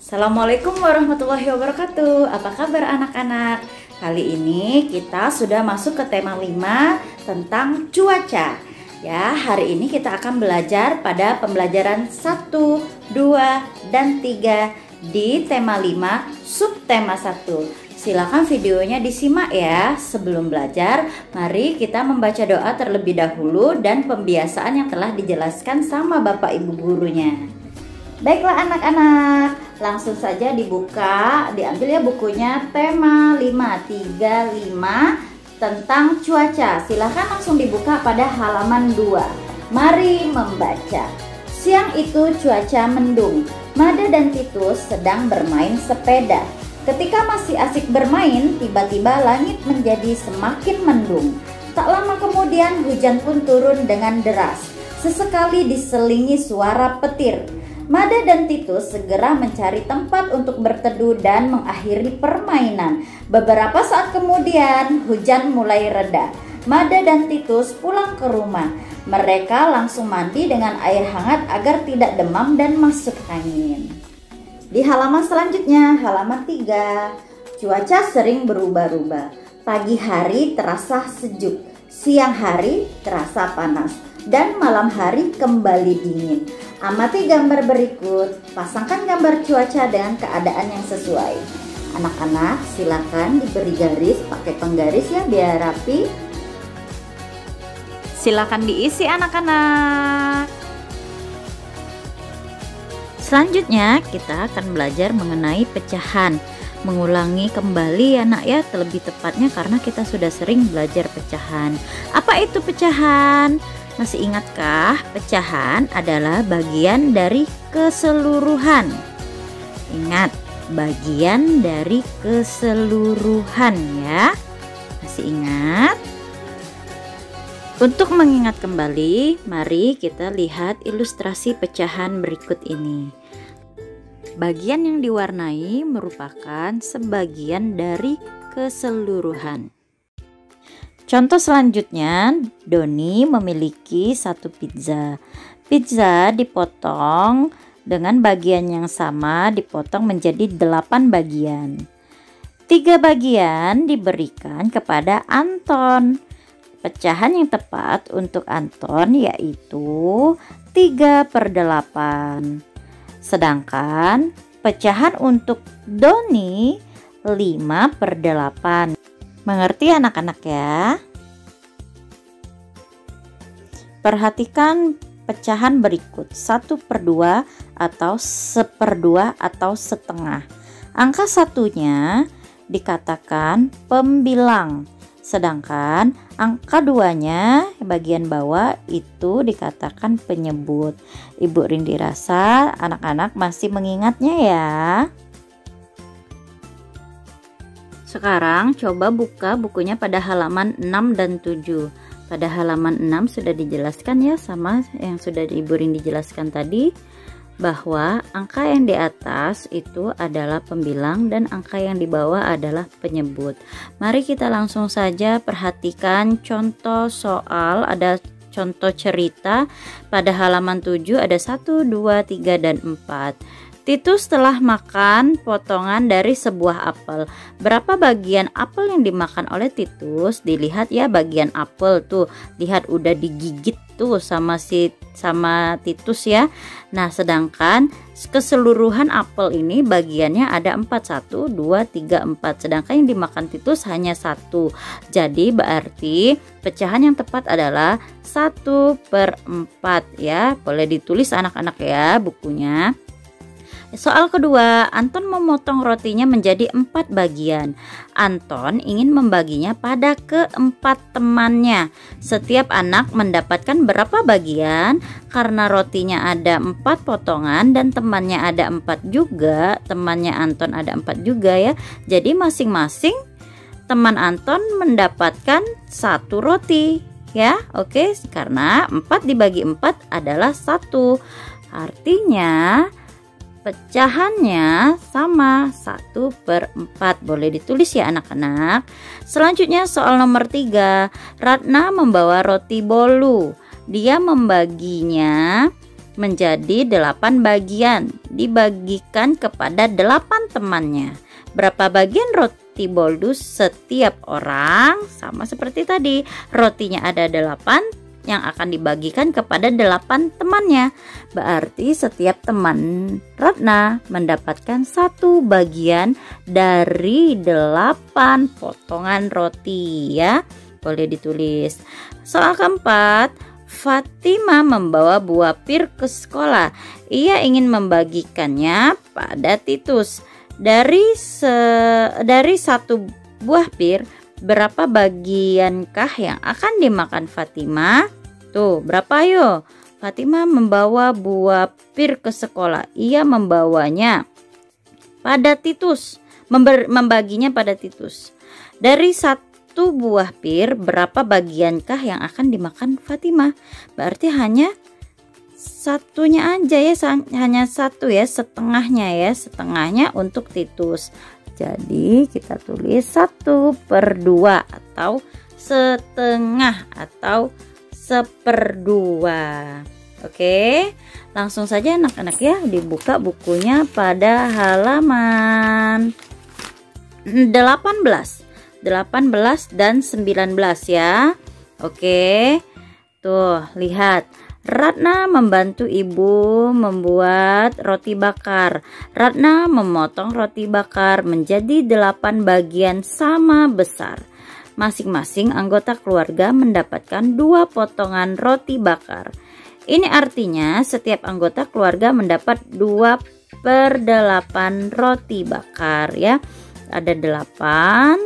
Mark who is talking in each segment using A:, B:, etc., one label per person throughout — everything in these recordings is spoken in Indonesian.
A: Assalamualaikum warahmatullahi wabarakatuh. Apa kabar anak-anak? Kali ini kita sudah masuk ke tema 5 tentang cuaca. Ya, hari ini kita akan belajar pada pembelajaran 1, 2, dan 3 di tema 5 subtema 1. Silakan videonya disimak ya. Sebelum belajar, mari kita membaca doa terlebih dahulu dan pembiasaan yang telah dijelaskan sama Bapak Ibu gurunya. Baiklah anak-anak, langsung saja dibuka, diambil ya bukunya tema 535 tentang cuaca. Silahkan langsung dibuka pada halaman 2. Mari membaca. Siang itu cuaca mendung. Mada dan Titus sedang bermain sepeda. Ketika masih asik bermain, tiba-tiba langit menjadi semakin mendung. Tak lama kemudian hujan pun turun dengan deras. Sesekali diselingi suara petir. Mada dan Titus segera mencari tempat untuk berteduh dan mengakhiri permainan. Beberapa saat kemudian, hujan mulai reda. Mada dan Titus pulang ke rumah. Mereka langsung mandi dengan air hangat agar tidak demam dan masuk angin. Di halaman selanjutnya, halaman 3. Cuaca sering berubah-ubah. Pagi hari terasa sejuk, siang hari terasa panas, dan malam hari kembali dingin. Amati gambar berikut, pasangkan gambar cuaca dengan keadaan yang sesuai. Anak-anak silakan diberi garis, pakai penggaris ya biar rapi. Silakan diisi anak-anak. Selanjutnya kita akan belajar mengenai pecahan. Mengulangi kembali ya nak ya, lebih tepatnya karena kita sudah sering belajar pecahan. Apa itu pecahan? Masih ingatkah? Pecahan adalah bagian dari keseluruhan. Ingat, bagian dari keseluruhan ya. Masih ingat? Untuk mengingat kembali, mari kita lihat ilustrasi pecahan berikut ini. Bagian yang diwarnai merupakan sebagian dari keseluruhan. Contoh selanjutnya, Doni memiliki 1 pizza. Pizza dipotong dengan bagian yang sama, dipotong menjadi 8 bagian. 3 bagian diberikan kepada Anton. Pecahan yang tepat untuk Anton yaitu 3/8. Sedangkan pecahan untuk Doni 5/8. Mengerti anak-anak ya? Perhatikan pecahan berikut, 1/2 atau 1/2 atau setengah. Angka satunya dikatakan pembilang, sedangkan angka 2-nya bagian bawah itu dikatakan penyebut. Ibu Rindi rasa anak-anak masih mengingatnya ya. Sekarang coba buka bukunya pada halaman 6 dan 7. Pada halaman 6 sudah dijelaskan ya, sama yang sudah Ibu Rindi jelaskan tadi, bahwa angka yang di atas itu adalah pembilang dan angka yang di bawah adalah penyebut. Mari kita langsung saja perhatikan contoh soal. Ada contoh cerita pada halaman 7, ada 1, 2, 3, dan 4. Titus telah makan potongan dari sebuah apel. Berapa bagian apel yang dimakan oleh Titus? Dilihat ya bagian apel tuh. Lihat udah digigit tuh sama Titus ya. Nah, sedangkan keseluruhan apel ini bagiannya ada 4, 1, 2, 3, 4. Sedangkan yang dimakan Titus hanya 1. Jadi berarti pecahan yang tepat adalah 1/4 ya. Boleh ditulis anak-anak ya bukunya. Soal kedua, Anton memotong rotinya menjadi 4 bagian. Anton ingin membaginya pada keempat temannya. Setiap anak mendapatkan berapa bagian? Karena rotinya ada 4 potongan dan temannya ada 4 juga, temannya Anton ada 4 juga ya. Jadi masing-masing teman Anton mendapatkan 1 roti ya. Oke, karena 4 dibagi 4 adalah 1. Artinya pecahannya sama 1/4. Boleh ditulis ya anak-anak. Selanjutnya soal nomor 3. Ratna membawa roti bolu. Dia membaginya menjadi 8 bagian, dibagikan kepada 8 temannya. Berapa bagian roti boldus setiap orang? Sama seperti tadi, rotinya ada 8 yang akan dibagikan kepada 8 temannya. Berarti setiap teman Ratna mendapatkan 1 bagian dari 8 potongan roti ya. Boleh ditulis. Soal keempat, Fatima membawa buah pir ke sekolah. Ia ingin membagikannya pada Titus. Dari 1 buah pir, berapa bagiankah yang akan dimakan Fatima? Tuh, berapa yo? Fatima membawa buah pir ke sekolah. Ia membawanya pada Titus, membaginya pada Titus. Dari 1 buah pir, berapa bagiankah yang akan dimakan Fatima? Berarti hanya satunya aja ya, hanya 1 ya, setengahnya untuk Titus. Jadi kita tulis 1/2 atau setengah atau 1/2. Oke, langsung saja anak-anak ya, dibuka bukunya pada halaman 18 dan 19 ya. Oke, tuh lihat, Ratna membantu ibu membuat roti bakar. Ratna memotong roti bakar menjadi 8 bagian sama besar. Masing-masing anggota keluarga mendapatkan 2 potongan roti bakar. Ini artinya setiap anggota keluarga mendapat 2/8 roti bakar ya. Ada 8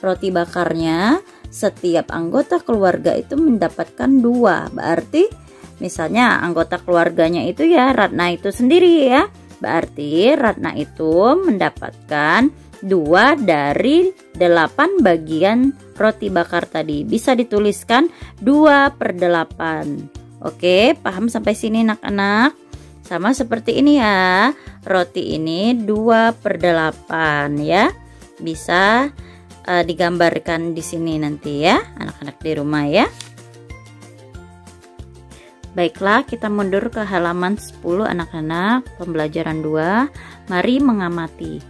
A: roti bakarnya, setiap anggota keluarga itu mendapatkan 2. Berarti misalnya anggota keluarganya itu ya Ratna itu sendiri ya. Berarti Ratna itu mendapatkan 2 dari 8 bagian roti bakar tadi. Bisa dituliskan 2/8. Oke, paham sampai sini anak-anak? Sama seperti ini ya. Roti ini 2/8 ya. Bisa digambarkan di sini nanti ya anak-anak di rumah ya. Baiklah, kita mundur ke halaman 10 anak-anak. Pembelajaran 2, mari mengamati.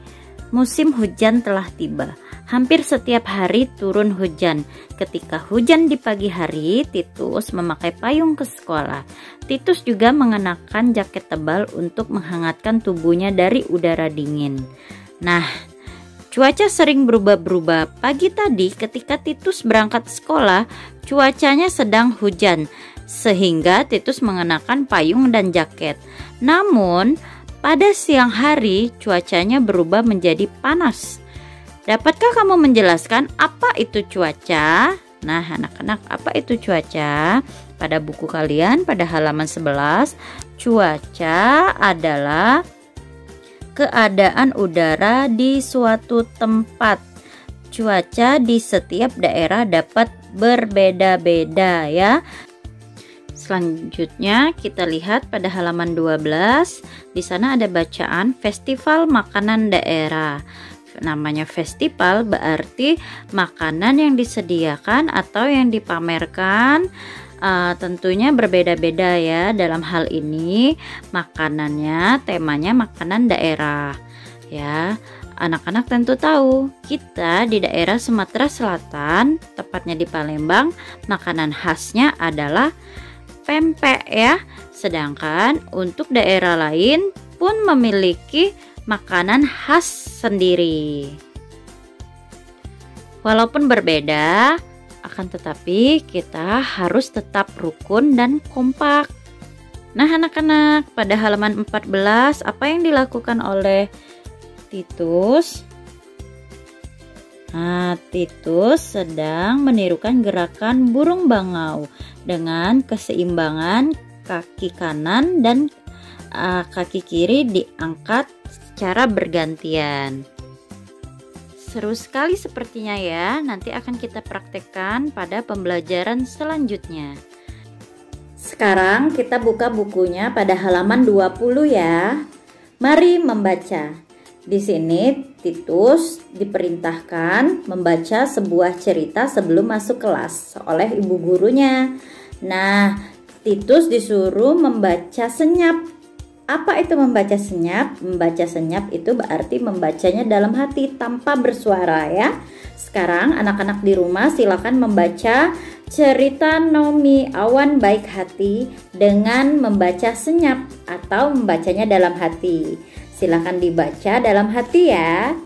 A: Musim hujan telah tiba. Hampir setiap hari turun hujan. Ketika hujan di pagi hari, Titus memakai payung ke sekolah. Titus juga mengenakan jaket tebal untuk menghangatkan tubuhnya dari udara dingin. Nah, cuaca sering berubah-berubah. Pagi tadi ketika Titus berangkat sekolah, cuacanya sedang hujan, sehingga Titus mengenakan payung dan jaket. Namun, pada siang hari cuacanya berubah menjadi panas. Dapatkah kamu menjelaskan apa itu cuaca? Nah, anak-anak, apa itu cuaca? Pada buku kalian pada halaman 11, cuaca adalah keadaan udara di suatu tempat. Cuaca di setiap daerah dapat berbeda-beda ya. Selanjutnya kita lihat pada halaman 12. Di sana ada bacaan Festival Makanan Daerah. Namanya festival berarti makanan yang disediakan atau yang dipamerkan tentunya berbeda-beda ya. Dalam hal ini makanannya, temanya makanan daerah ya. Anak-anak tentu tahu kita di daerah Sumatera Selatan, tepatnya di Palembang, makanan khasnya adalah pempek ya. Sedangkan untuk daerah lain pun memiliki makanan khas sendiri. Walaupun berbeda, akan tetapi kita harus tetap rukun dan kompak. Nah anak-anak, pada halaman 14 apa yang dilakukan oleh Titus? Nah, Titus sedang menirukan gerakan burung bangau dengan keseimbangan kaki kanan dan kaki kiri diangkat secara bergantian. Seru sekali sepertinya ya. Nanti akan kita praktekkan pada pembelajaran selanjutnya. Sekarang kita buka bukunya pada halaman 20 ya. Mari membaca. Di sini Titus diperintahkan membaca sebuah cerita sebelum masuk kelas oleh ibu gurunya. Nah, Titus disuruh membaca senyap. Apa itu membaca senyap? Membaca senyap itu berarti membacanya dalam hati tanpa bersuara ya. Sekarang anak-anak di rumah silakan membaca cerita Nomi Awan Baik Hati dengan membaca senyap atau membacanya dalam hati. Silakan dibaca dalam hati ya.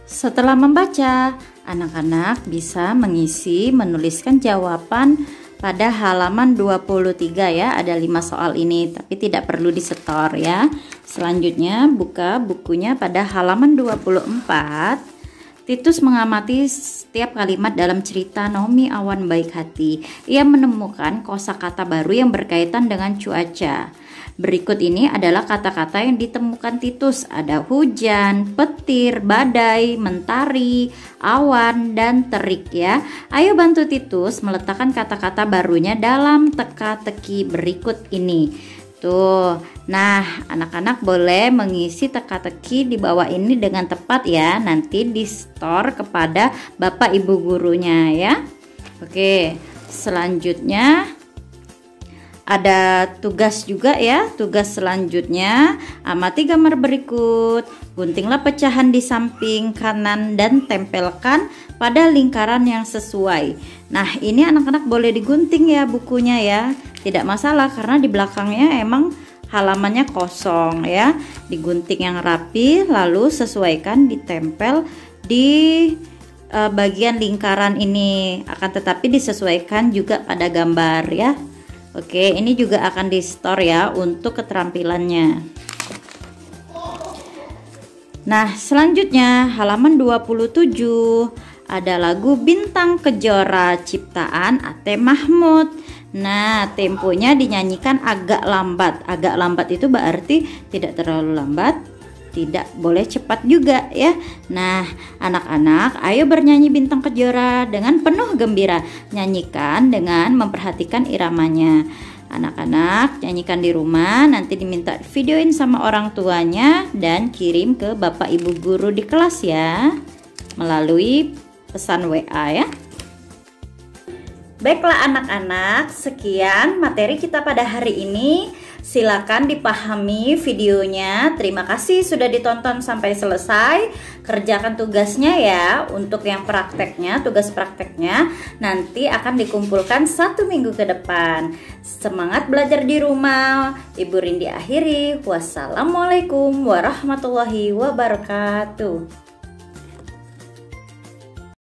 A: Setelah membaca, anak-anak bisa menuliskan jawaban pada halaman 23 ya. Ada 5 soal ini, tapi tidak perlu disetor ya. Selanjutnya buka bukunya pada halaman 24. Titus mengamati setiap kalimat dalam cerita Nomi Awan Baik Hati. Ia menemukan kosakata baru yang berkaitan dengan cuaca. Berikut ini adalah kata-kata yang ditemukan Titus. Ada hujan, petir, badai, mentari, awan, dan terik ya. Ayo bantu Titus meletakkan kata-kata barunya dalam teka-teki berikut ini. Tuh, nah anak-anak boleh mengisi teka-teki di bawah ini dengan tepat ya. Nanti di store kepada Bapak Ibu gurunya ya. Oke, selanjutnya ada tugas juga ya. Tugas selanjutnya, amati gambar berikut. Guntinglah pecahan di samping kanan dan tempelkan pada lingkaran yang sesuai. Nah, ini anak-anak boleh digunting ya bukunya ya. Tidak masalah karena di belakangnya emang halamannya kosong ya. Digunting yang rapi lalu sesuaikan ditempel di bagian lingkaran ini. Akan tetapi disesuaikan juga pada gambar ya. Oke, ini juga akan di store ya untuk keterampilannya. Nah, selanjutnya halaman 27 ada lagu Bintang Kejora ciptaan Ate Mahmud. Nah, temponya dinyanyikan agak lambat. Agak lambat itu berarti tidak terlalu lambat, tidak boleh cepat juga ya. Nah, anak-anak, ayo bernyanyi Bintang Kejora dengan penuh gembira. Nyanyikan dengan memperhatikan iramanya. Anak-anak, nyanyikan di rumah, nanti diminta videoin sama orang tuanya dan kirim ke Bapak Ibu guru di kelas ya, melalui pesan WA ya. Baiklah anak-anak, sekian materi kita pada hari ini. Silakan dipahami videonya. Terima kasih sudah ditonton sampai selesai. Kerjakan tugasnya ya. Untuk yang prakteknya, tugas prakteknya nanti akan dikumpulkan 1 minggu ke depan. Semangat belajar di rumah. Ibu Rindi akhiri. Wassalamualaikum warahmatullahi wabarakatuh.